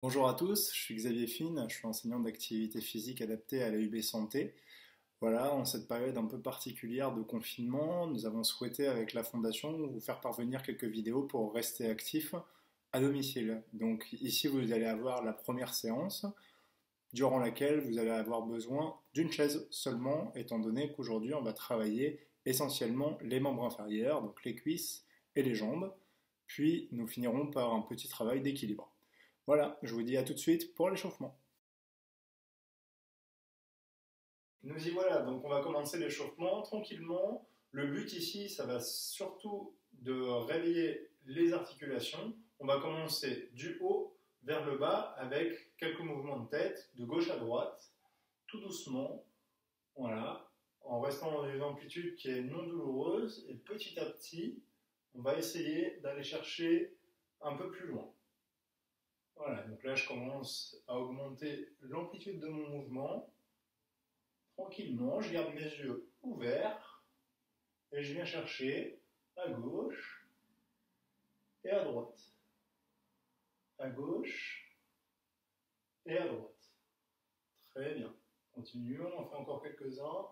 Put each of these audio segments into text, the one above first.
Bonjour à tous, je suis Xavier Fine, je suis enseignant d'activité physique adaptée à l'AUB Santé. Voilà, en cette période un peu particulière de confinement, nous avons souhaité avec la Fondation vous faire parvenir quelques vidéos pour rester actif à domicile. Donc ici vous allez avoir la première séance durant laquelle vous allez avoir besoin d'une chaise seulement, étant donné qu'aujourd'hui on va travailler essentiellement les membres inférieurs, donc les cuisses et les jambes, puis nous finirons par un petit travail d'équilibre. Voilà, je vous dis à tout de suite pour l'échauffement. Nous y voilà, donc on va commencer l'échauffement tranquillement. Le but ici, ça va surtout de réveiller les articulations. On va commencer du haut vers le bas avec quelques mouvements de tête, de gauche à droite, tout doucement, voilà, en restant dans une amplitude qui est non douloureuse, et petit à petit, on va essayer d'aller chercher un peu plus loin. Voilà, donc là je commence à augmenter l'amplitude de mon mouvement. Tranquillement, je garde mes yeux ouverts et je viens chercher à gauche et à droite. À gauche et à droite. Très bien. Continuons, on en fait encore quelques-uns.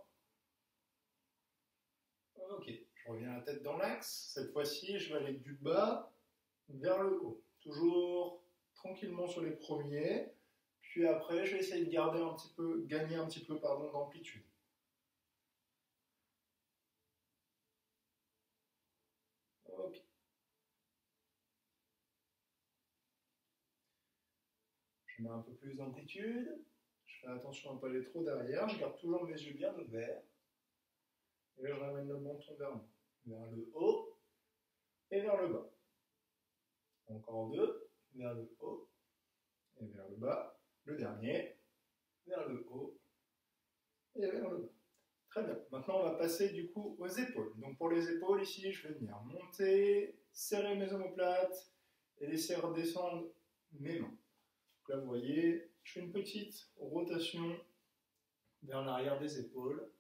Ok, je reviens la tête dans l'axe. Cette fois-ci, je vais aller du bas vers le haut. Toujours tranquillement sur les premiers. Puis après, je vais essayer de garder un petit peu, gagner un petit peu pardon, d'amplitude. Ok. Je mets un peu plus d'amplitude. Je fais attention à ne pas aller trop derrière. Je garde toujours mes yeux bien ouverts. Et là, je ramène le menton vers moi. Vers le haut et vers le bas. Encore deux. Vers le haut et vers le bas. Le dernier. Vers le haut et vers le bas. Très bien. Maintenant, on va passer du coup aux épaules. Donc pour les épaules, ici, je vais venir monter, serrer mes omoplates et laisser redescendre mes mains. Donc là, vous voyez, je fais une petite rotation vers l'arrière des épaules.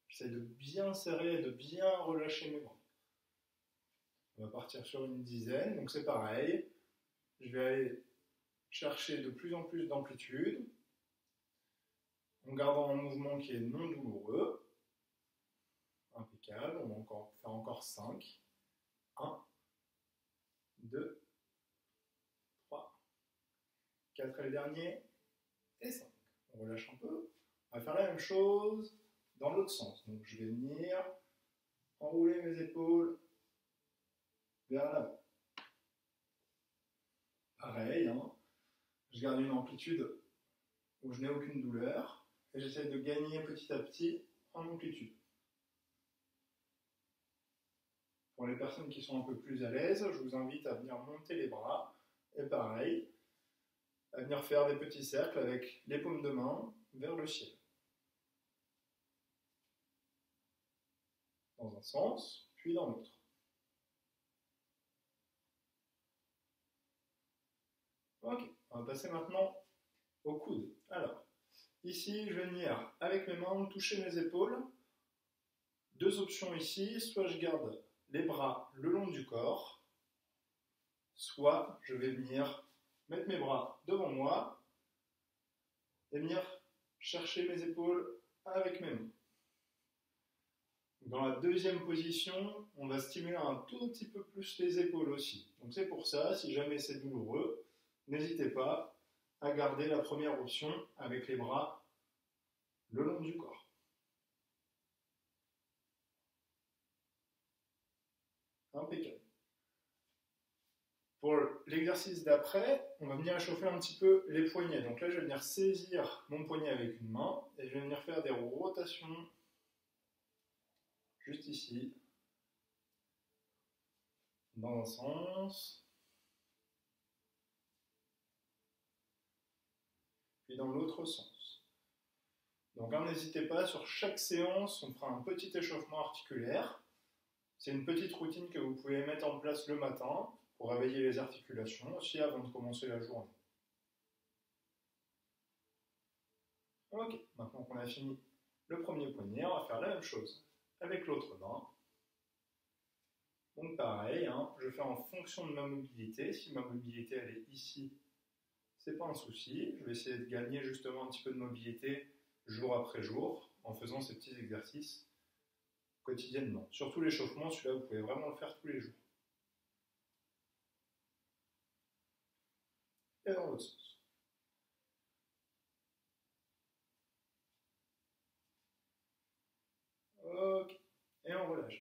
J'essaie de bien serrer et de bien relâcher mes bras. On va partir sur une dizaine, donc c'est pareil. Je vais aller chercher de plus en plus d'amplitude en gardant un mouvement qui est non douloureux. Impeccable, on va faire encore 5. 1, 2, 3, 4 et le dernier, et 5. On relâche un peu. On va faire la même chose dans l'autre sens. Donc je vais venir enrouler mes épaules vers l'avant. Pareil, hein, je garde une amplitude où je n'ai aucune douleur et j'essaie de gagner petit à petit en amplitude. Pour les personnes qui sont un peu plus à l'aise, je vous invite à venir monter les bras et pareil, à venir faire des petits cercles avec les paumes de main vers le ciel. Dans un sens, puis dans l'autre. Ok, on va passer maintenant au coude. Alors, ici, je vais venir avec mes mains toucher mes épaules. Deux options ici, soit je garde les bras le long du corps, soit je vais venir mettre mes bras devant moi et venir chercher mes épaules avec mes mains. Dans la deuxième position, on va stimuler un tout petit peu plus les épaules aussi. Donc c'est pour ça, si jamais c'est douloureux, n'hésitez pas à garder la première option avec les bras le long du corps. Impeccable. Pour l'exercice d'après, on va venir échauffer un petit peu les poignets. Donc là, je vais venir saisir mon poignet avec une main et je vais venir faire des rotations juste ici, dans un sens, puis dans l'autre sens. Donc là, n'hésitez pas, sur chaque séance, on fera un petit échauffement articulaire. C'est une petite routine que vous pouvez mettre en place le matin pour réveiller les articulations, aussi avant de commencer la journée. Ok, maintenant qu'on a fini le premier poignet, on va faire la même chose avec l'autre main. Donc pareil, hein, je fais en fonction de ma mobilité. Si ma mobilité elle est ici, c'est pas un souci. Je vais essayer de gagner justement un petit peu de mobilité jour après jour en faisant ces petits exercices quotidiennement. Surtout l'échauffement, celui-là, vous pouvez vraiment le faire tous les jours. Et dans l'autre sens. Ok. Et on relâche.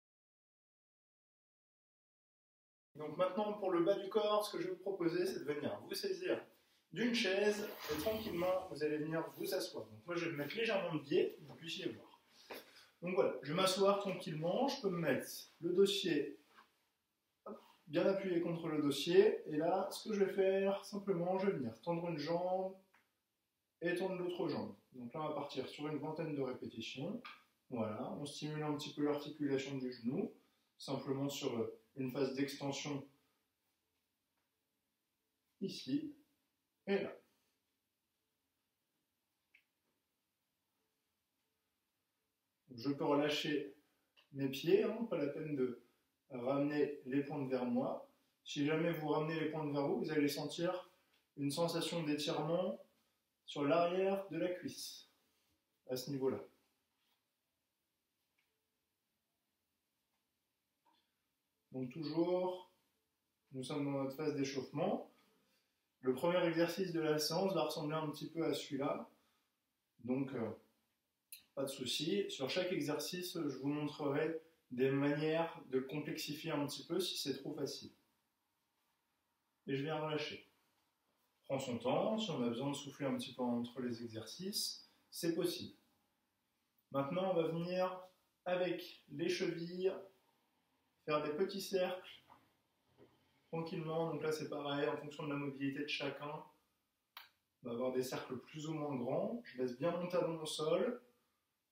Donc maintenant, pour le bas du corps, ce que je vais vous proposer, c'est de venir vous saisir d'une chaise et tranquillement, vous allez venir vous asseoir. Donc moi, je vais me mettre légèrement de biais pour que vous puissiez voir. Donc voilà, je vais m'asseoir tranquillement, je peux me mettre le dossier bien appuyé contre le dossier, et là, ce que je vais faire, simplement, je vais venir tendre une jambe et tendre l'autre jambe. Donc là, on va partir sur une vingtaine de répétitions. Voilà, on stimule un petit peu l'articulation du genou, simplement sur une phase d'extension ici et là. Je peux relâcher mes pieds, hein, pas la peine de ramener les pointes vers moi. Si jamais vous ramenez les pointes vers vous, vous allez sentir une sensation d'étirement sur l'arrière de la cuisse, à ce niveau-là. Donc toujours, nous sommes dans notre phase d'échauffement. Le premier exercice de la séance va ressembler un petit peu à celui-là. Donc, pas de souci. Sur chaque exercice, je vous montrerai des manières de complexifier un petit peu si c'est trop facile. Et je viens relâcher. Prends son temps, si on a besoin de souffler un petit peu entre les exercices, c'est possible. Maintenant, on va venir avec les chevilles, faire des petits cercles, tranquillement. Donc là, c'est pareil, en fonction de la mobilité de chacun. On va avoir des cercles plus ou moins grands. Je laisse bien mon talon au sol.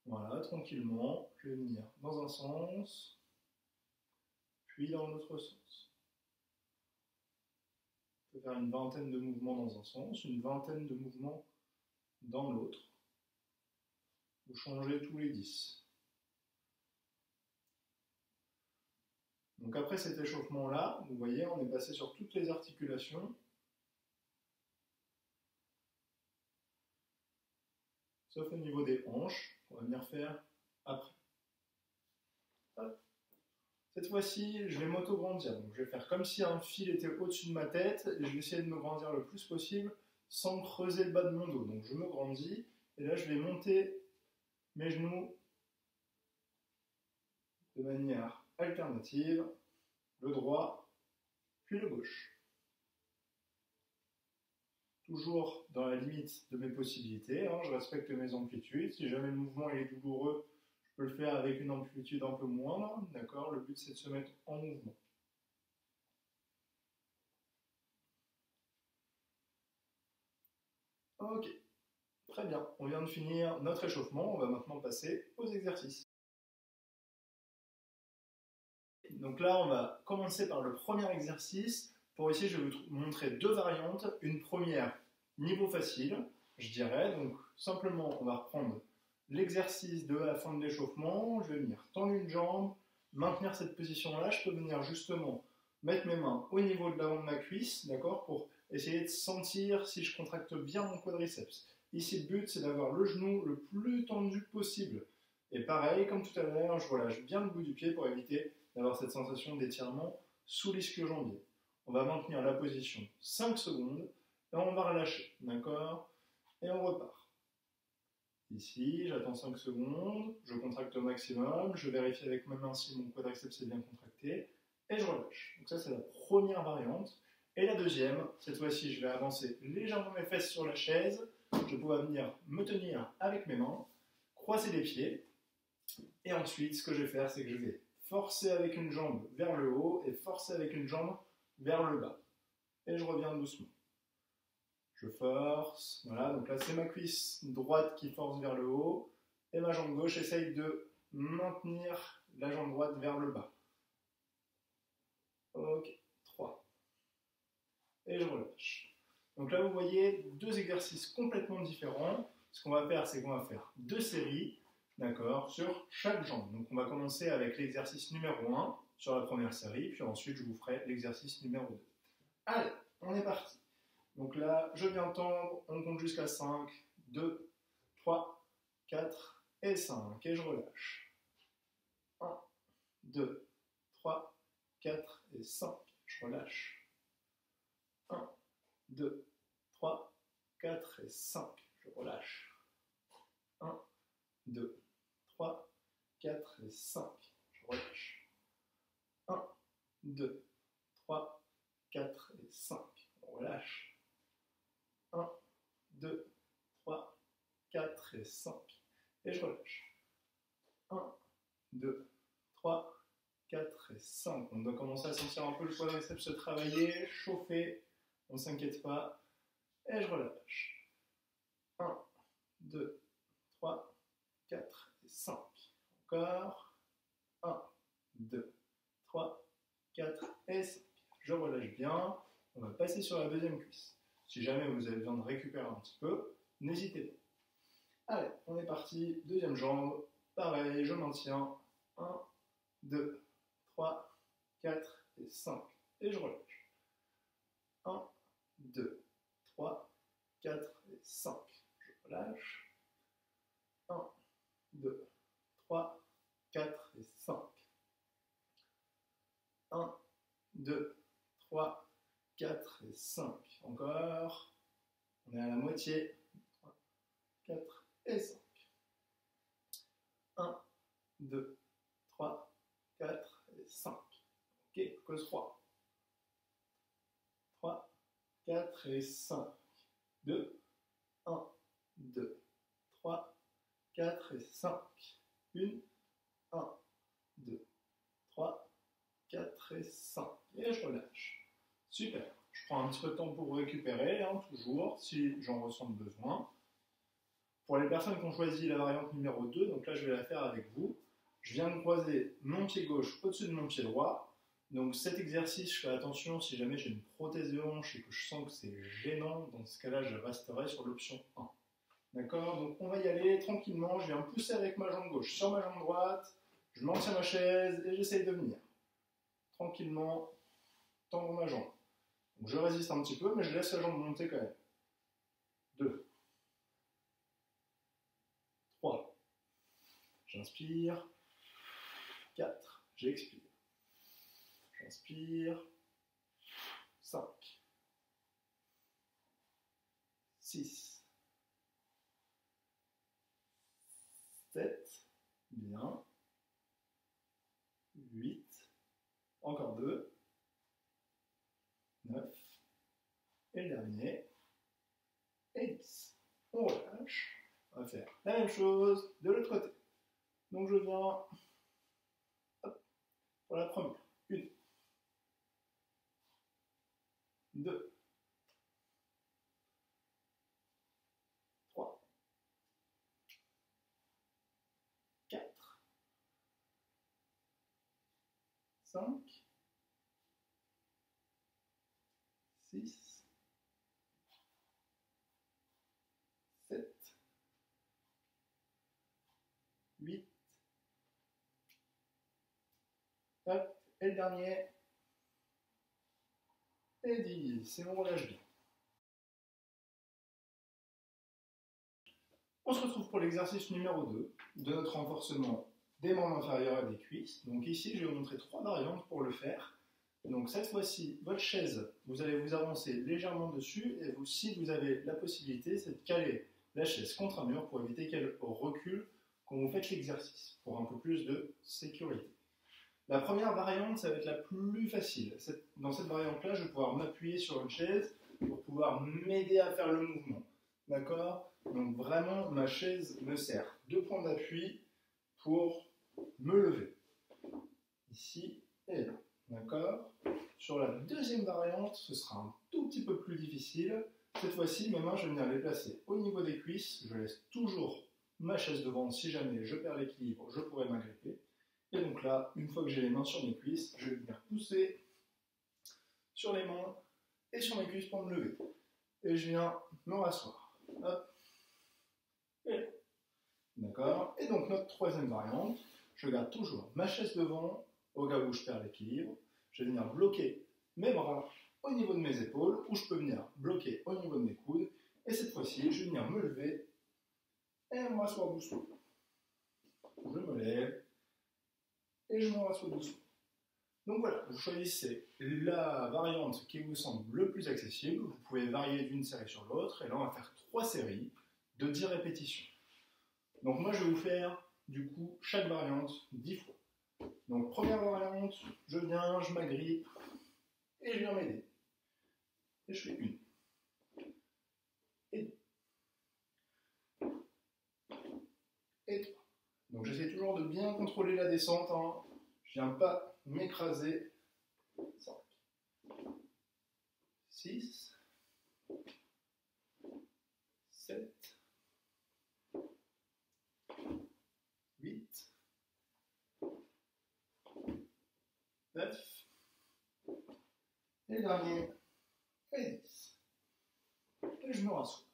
Voilà, tranquillement. Je vais venir dans un sens, puis dans l'autre sens. Je vais faire une vingtaine de mouvements dans un sens, une vingtaine de mouvements dans l'autre. Vous changez tous les 10. Donc après cet échauffement-là, vous voyez, on est passé sur toutes les articulations. Sauf au niveau des hanches, qu'on va venir faire après. Hop. Cette fois-ci, je vais m'auto-grandir. Donc je vais faire comme si un fil était au-dessus de ma tête et je vais essayer de me grandir le plus possible sans creuser le bas de mon dos. Donc je me grandis et là je vais monter mes genoux de manière alternative, le droit puis le gauche. Toujours dans la limite de mes possibilités, hein, je respecte mes amplitudes. Si jamais le mouvement est douloureux, je peux le faire avec une amplitude un peu moindre, d'accord? Le but c'est de se mettre en mouvement. Ok, très bien, on vient de finir notre échauffement, on va maintenant passer aux exercices. Donc là, on va commencer par le premier exercice. Pour ici, je vais vous montrer deux variantes. Une première, niveau facile, je dirais. Donc simplement, on va reprendre l'exercice de la fin de l'échauffement. Je vais venir tendre une jambe, maintenir cette position-là. Je peux venir justement mettre mes mains au niveau de l'avant de ma cuisse, d'accord, pour essayer de sentir si je contracte bien mon quadriceps. Ici, le but, c'est d'avoir le genou le plus tendu possible. Et pareil, comme tout à l'heure, je relâche bien le bout du pied pour éviter d'avoir cette sensation d'étirement sous l'ischio-jambier. On va maintenir la position 5 secondes et on va relâcher, d'accord? Et on repart. Ici, j'attends 5 secondes, je contracte au maximum, je vérifie avec ma main si mon quadriceps est bien contracté et je relâche. Donc ça, c'est la première variante. Et la deuxième, cette fois-ci, je vais avancer légèrement mes fesses sur la chaise, je vais pouvoir venir me tenir avec mes mains, croiser les pieds, et ensuite, ce que je vais faire, c'est que je vais forcer avec une jambe vers le haut et forcer avec une jambe vers le bas. Et je reviens doucement. Je force, voilà, donc là c'est ma cuisse droite qui force vers le haut et ma jambe gauche essaye de maintenir la jambe droite vers le bas. Ok, 3. Et je relâche. Donc là vous voyez deux exercices complètement différents. Ce qu'on va faire, c'est qu'on va faire 2 séries. D'accord, sur chaque jambe. Donc on va commencer avec l'exercice numéro 1 sur la première série, puis ensuite je vous ferai l'exercice numéro 2. Allez, on est parti. Donc là, je viens tendre, on compte jusqu'à 5, 2, 3, 4 et 5. Et je relâche. 1, 2, 3, 4 et 5. Je relâche. 1, 2, 3, 4 et 5. Je relâche. 1, 2, 3, 4 et 5. Je relâche. 1, 2, 3, 4 et 5. On relâche. 1, 2, 3, 4 et 5. Et je relâche. 1, 2, 3, 4 et 5. On doit commencer à sentir un peu le quadriceps se travailler, chauffer. On ne s'inquiète pas. Et je relâche. 1, 2, 3, 4 et 5. Encore. 1, 2, 3, 4 et 5. Je relâche bien. On va passer sur la deuxième cuisse. Si jamais vous avez besoin de récupérer un petit peu, n'hésitez pas. Allez, on est parti. Deuxième jambe. Pareil, je maintiens. 1, 2, 3, 4 et 5. Et je relâche. 1, 2, 3, 4 et 5. Je relâche. 1, 2, 3, 4 et 5. 1, 2, 3, 4 et 5. Encore. On est à la moitié. 3, 4 et 5. 1, 2, 3, 4 et 5. Ok, cause 3. 3, 4 et 5. 2, 1, 2, 3, 4 et 5. 1, 1, 2, 3, 4 et 5. Et je relâche. Super. Je prends un petit peu de temps pour récupérer, hein, toujours, si j'en ressens le besoin. Pour les personnes qui ont choisi la variante numéro 2, donc là je vais la faire avec vous. Je viens de croiser mon pied gauche au-dessus de mon pied droit. Donc cet exercice, je fais attention si jamais j'ai une prothèse de hanche et que je sens que c'est gênant. Dans ce cas-là, je resterai sur l'option 1. D'accord? Donc on va y aller tranquillement. Je viens pousser avec ma jambe gauche sur ma jambe droite. Je maintiens ma chaise et j'essaye de venir. Tranquillement, tendre ma jambe. Donc je résiste un petit peu, mais je laisse la jambe monter quand même. 2. 3. J'inspire. 4. J'expire. J'inspire. 5. 6. 7. Bien. 8. Encore 2. 9. Et le dernier. Et 10. On relâche. On va faire la même chose de l'autre côté. Donc je viens hop, pour la première. 1, 2, 3, 4, 5, 6, 7, 8, hop, et le dernier, et 10. Et on relâche bien. On se retrouve pour l'exercice numéro 2 de notre renforcement des membres inférieurs et des cuisses. Donc ici, je vais vous montrer 3 variantes pour le faire. Donc cette fois-ci, votre chaise, vous allez vous avancer légèrement dessus et vous, si vous avez la possibilité, c'est de caler la chaise contre un mur pour éviter qu'elle recule quand vous faites l'exercice, pour un peu plus de sécurité. La première variante, ça va être la plus facile. Dans cette variante-là, je vais pouvoir m'appuyer sur une chaise pour pouvoir m'aider à faire le mouvement. D'accord? Donc vraiment, ma chaise me sert de point d'appui pour me lever. Ici et là. D'accord? Sur la deuxième variante, ce sera un tout petit peu plus difficile. Cette fois-ci, mes mains, je vais venir les placer au niveau des cuisses. Je laisse toujours ma chaise devant. Si jamais je perds l'équilibre, je pourrais m'agripper. Et donc là, une fois que j'ai les mains sur mes cuisses, je vais venir pousser sur les mains et sur mes cuisses pour me lever. Et je viens me rasseoir. Hop. Et là. D'accord? Et donc notre troisième variante, je garde toujours ma chaise devant, au cas où je perds l'équilibre. Je vais venir bloquer mes bras au niveau de mes épaules, ou je peux venir bloquer au niveau de mes coudes. Et cette fois-ci, je vais venir me lever et me rasseoir doucement. Je me lève et je me rassois doucement. Donc voilà, vous choisissez la variante qui vous semble le plus accessible. Vous pouvez varier d'une série sur l'autre. Et là, on va faire 3 séries de 10 répétitions. Donc moi, je vais vous faire, du coup, chaque variante 10 fois. Donc première variante, je viens, je m'agrippe et je viens m'aider. Et je fais 1. Et 2. Et 3. Donc j'essaie toujours de bien contrôler la descente. Hein. Je ne viens pas m'écraser. 5. 6. 7. 8. 9. Et dernier. Et 10. Et je me rassois.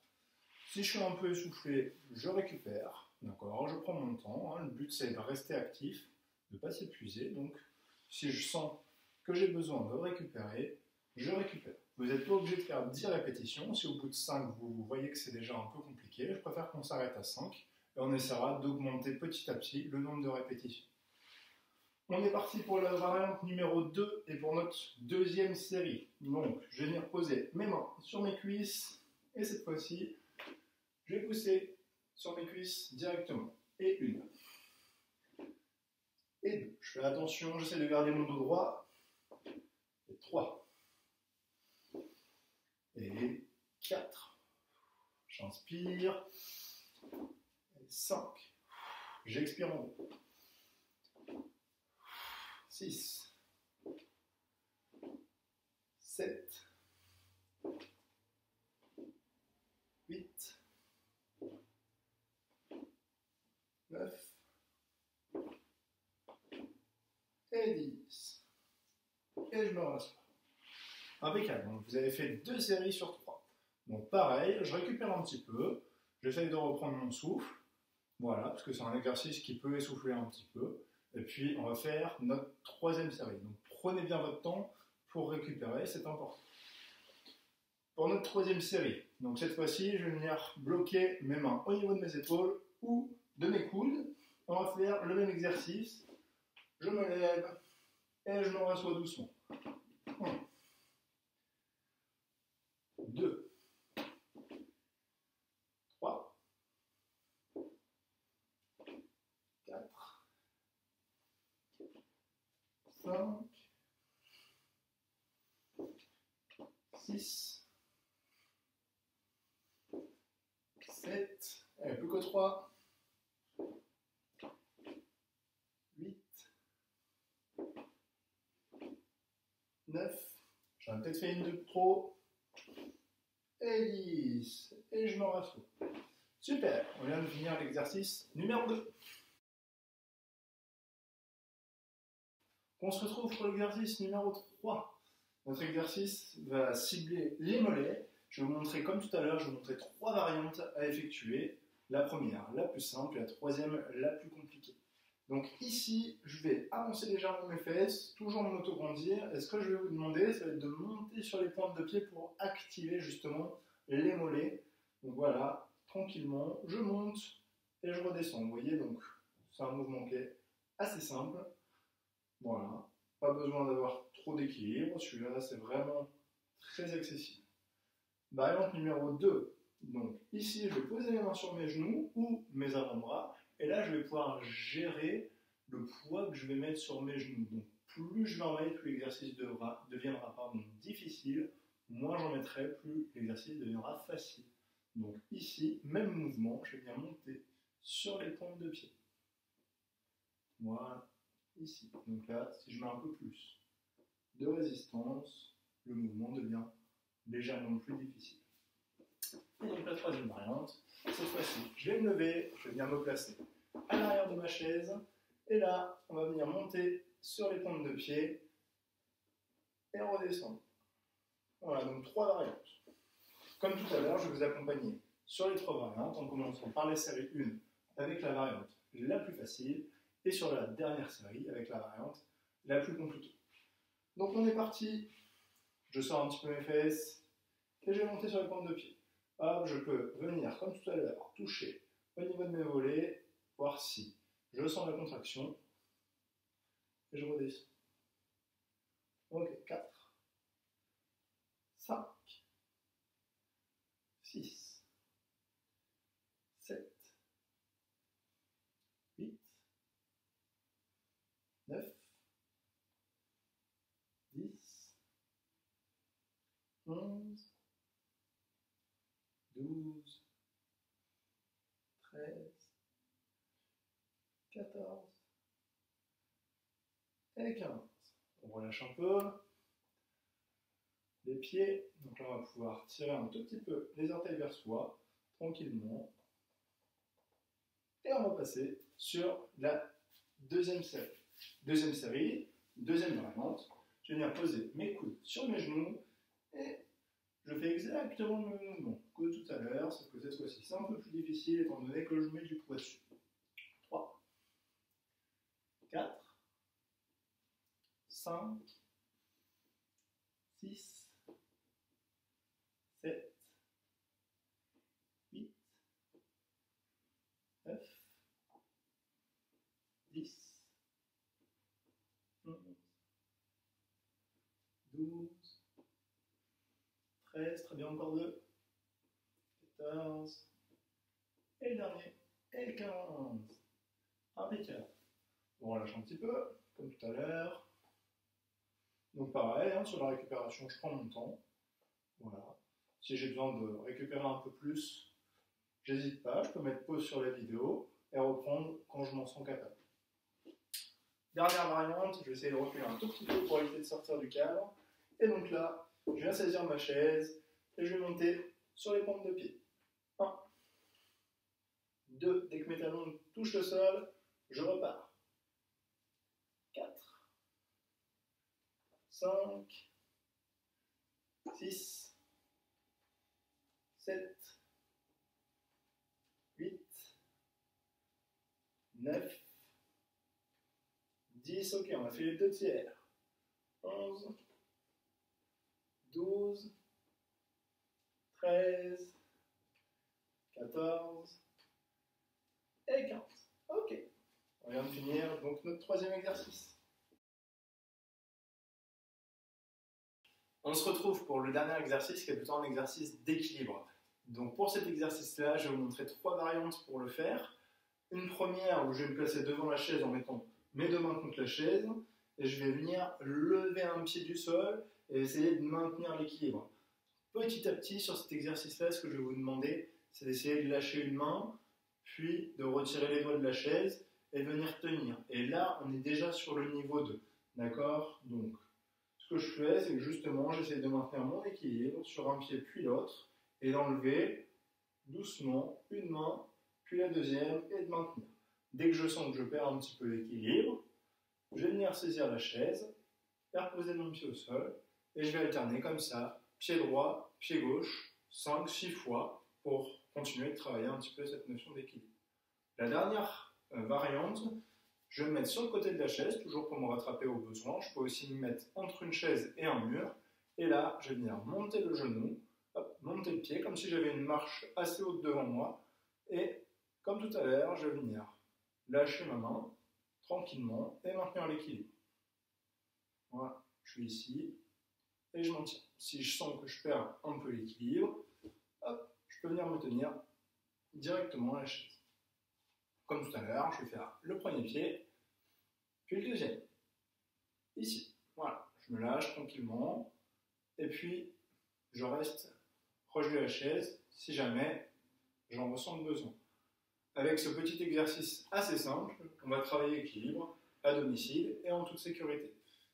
Si je suis un peu essoufflé, je récupère. D'accord, je prends mon temps. Hein. Le but, c'est de rester actif, de ne pas s'épuiser. Donc, si je sens que j'ai besoin de récupérer, je récupère. Vous n'êtes pas obligé de faire 10 répétitions. Si au bout de 5, vous voyez que c'est déjà un peu compliqué, je préfère qu'on s'arrête à 5 et on essaiera d'augmenter petit à petit le nombre de répétitions. On est parti pour la variante numéro 2 et pour notre deuxième série. Donc, je vais venir poser mes mains sur mes cuisses et cette fois-ci, je vais pousser sur mes cuisses directement. Et 1. Et 2. Je fais attention, j'essaie de garder mon dos droit. Et 3. Et 4. J'inspire. Et 5. J'expire en haut. 6. 7. 8. 9. Et 10. Et je me rassois. Impeccable. Donc vous avez fait 2 séries sur 3. Donc pareil, je récupère un petit peu. J'essaye de reprendre mon souffle. Voilà, parce que c'est un exercice qui peut essouffler un petit peu. Et puis on va faire notre 3e série. Donc prenez bien votre temps pour récupérer, c'est important. Pour notre 3e série, donc cette fois-ci, je vais venir bloquer mes mains au niveau de mes épaules ou de mes coudes. On va faire le même exercice. Je me lève et je me rassois doucement. 1, 2, 3, 4, 5, 6, 7, plus que 3, 8, 9, j'en ai peut-être fait une de trop, et 10, et je me rassois. Super, on vient de finir l'exercice numéro 2. On se retrouve pour l'exercice numéro 3. Notre exercice va cibler les mollets. Je vais vous montrer, comme tout à l'heure, je vais vous montrer 3 variantes à effectuer. La première, la plus simple, et la troisième, la plus compliquée. Donc ici, je vais avancer légèrement mes fesses, toujours mon auto-grandir. Et ce que je vais vous demander, ça va être de monter sur les pointes de pied pour activer justement les mollets. Donc voilà, tranquillement, je monte et je redescends. Vous voyez, donc c'est un mouvement qui est assez simple. Voilà, pas besoin d'avoir trop d'équilibre, celui-là c'est vraiment très accessible. Variante numéro 2, donc ici je vais poser mes mains sur mes genoux ou mes avant-bras, et là je vais pouvoir gérer le poids que je vais mettre sur mes genoux. Donc plus je vais en mettre, plus l'exercice deviendra difficile, moins j'en mettrai, plus l'exercice deviendra facile. Donc ici, même mouvement, je vais bien monter sur les pointes de pied. Voilà. Ici. Donc là, si je mets un peu plus de résistance, le mouvement devient légèrement plus difficile. Et donc la troisième variante, cette fois-ci, je vais me lever, je vais venir me placer à l'arrière de ma chaise, et là, on va venir monter sur les pointes de pied et redescendre. Voilà, donc 3 variantes. Comme tout à l'heure, je vais vous accompagner sur les 3 variantes, en commençant par la série 1 avec la variante la plus facile, et sur la dernière série avec la variante la plus compliquée. Donc on est parti, je sors un petit peu mes fesses, et je vais monter sur les pointes de pied. Hop, je peux venir, comme tout à l'heure, toucher au niveau de mes volets, voir si je sens la contraction, et je redescends. Ok, 4, 5, 6, 7, 8, 9, 10, 11, 12, 13, 14 et 15. On relâche un peu les pieds. Donc là, on va pouvoir tirer un tout petit peu les orteils vers soi, tranquillement. Et on va passer sur la deuxième série. Deuxième variante. Je vais venir poser mes coudes sur mes genoux et je fais exactement le même mouvement que tout à l'heure, sauf que cette fois-ci c'est un peu plus difficile étant donné que je mets du poids dessus. 3, 4, 5, 6, 7, 8, 9, 10, 11, 12, 13, très bien, encore 2, 14, et le dernier, et le 15. Impeccable. On relâche un petit peu, comme tout à l'heure. Donc pareil, hein, sur la récupération, je prends mon temps. Voilà. Si j'ai besoin de récupérer un peu plus, j'hésite pas, je peux mettre pause sur la vidéo et reprendre quand je m'en sens capable. Dernière variante, je vais essayer de reculer un tout petit peu pour éviter de sortir du cadre. Et donc là, je viens saisir ma chaise et je vais monter sur les pointes de pied. 1, 2, dès que mes talons touchent le sol, je repars. 4, 5, 6, 7, 8, 9, 10, ok, on a fait les 2 tiers. 11, 12, 13, 14 et 15. Ok, on vient de finir donc notre troisième exercice. On se retrouve pour le dernier exercice qui est plutôt un exercice d'équilibre. Donc pour cet exercice-là, je vais vous montrer 3 variantes pour le faire. Une première où je vais me placer devant la chaise en mettant mes 2 mains contre la chaise et je vais venir lever un pied du sol et essayer de maintenir l'équilibre. Petit à petit, sur cet exercice-là, ce que je vais vous demander, c'est d'essayer de lâcher une main, puis de retirer les doigts de la chaise et de venir tenir. Et là, on est déjà sur le niveau 2. D'accord? Donc, ce que je fais, c'est que justement, j'essaie de maintenir mon équilibre sur un pied puis l'autre et d'enlever doucement une main, puis la deuxième et de maintenir. Dès que je sens que je perds un petit peu l'équilibre, je vais venir saisir la chaise, faire poser mon pied au sol et je vais alterner comme ça, pied droit, pied gauche, 5-6 fois pour continuer de travailler un petit peu cette notion d'équilibre. La dernière variante, je vais me mettre sur le côté de la chaise, toujours pour me rattraper au besoin. Je peux aussi me mettre entre une chaise et un mur. Et là, je vais venir monter le genou, hop, monter le pied, comme si j'avais une marche assez haute devant moi. Et comme tout à l'heure, je vais venir lâcher ma main tranquillement et maintenir l'équilibre. Voilà, je suis ici et je maintiens. Si je sens que je perds un peu l'équilibre, hop, je peux venir me tenir directement à la chaise. Comme tout à l'heure, je vais faire le premier pied, puis le deuxième. Ici, voilà, je me lâche tranquillement, et puis je reste proche de la chaise si jamais j'en ressens le besoin. Avec ce petit exercice assez simple, on va travailler l'équilibre à domicile et en toute sécurité.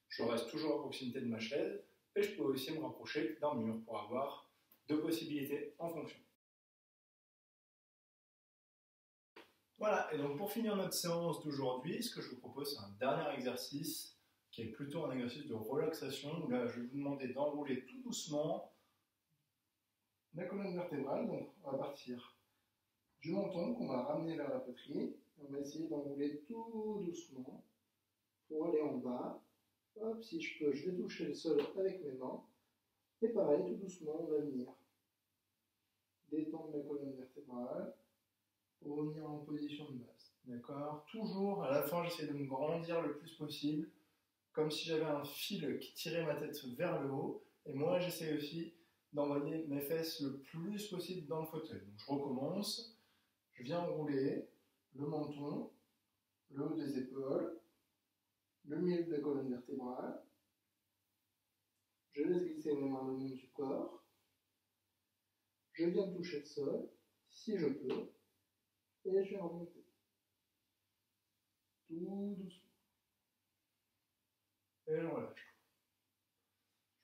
Je reste toujours à proximité de ma chaise, et je peux aussi me rapprocher d'un mur pour avoir 2 possibilités en fonction. Voilà, et donc pour finir notre séance d'aujourd'hui, ce que je vous propose, c'est un dernier exercice qui est plutôt un exercice de relaxation, où là je vais vous demander d'enrouler tout doucement la colonne vertébrale. Donc on va partir du menton qu'on va ramener vers la poitrine. On va essayer d'enrouler tout doucement pour aller en bas. Hop, si je peux, je vais toucher le sol avec mes mains Et pareil, tout doucement, on va venir détendre la colonne vertébrale pour revenir en position de base. D'accord? Toujours, à la fin, j'essaie de me grandir le plus possible, comme si j'avais un fil qui tirait ma tête vers le haut. Et moi, j'essaie aussi d'envoyer mes fesses le plus possible dans le fauteuil. Donc, je recommence. Je viens rouler le menton, le haut des épaules, le milieu de la colonne vertébrale. Je laisse glisser mes mains le long du corps. Je viens toucher le sol, si je peux, et je vais remonter. Tout doucement. Et je relâche.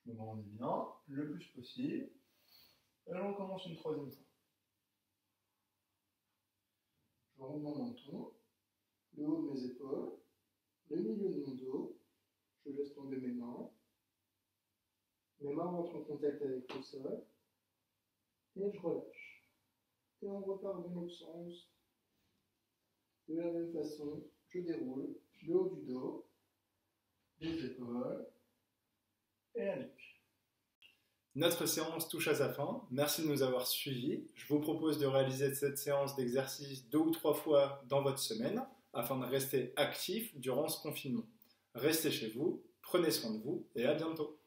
Je me grandis bien, le plus possible. Et je recommence une troisième fois. Je roule mon menton, le haut de mes épaules, le milieu de mon dos. Je laisse tomber mes mains. Mes mains rentrent en contact avec le sol. Et je relâche. Et on repart dans l'autre sens. De la même façon, je déroule le haut du dos, les épaules et la nuque. Notre séance touche à sa fin. Merci de nous avoir suivis. Je vous propose de réaliser cette séance d'exercice 2 ou 3 fois dans votre semaine afin de rester actif durant ce confinement. Restez chez vous, prenez soin de vous et à bientôt.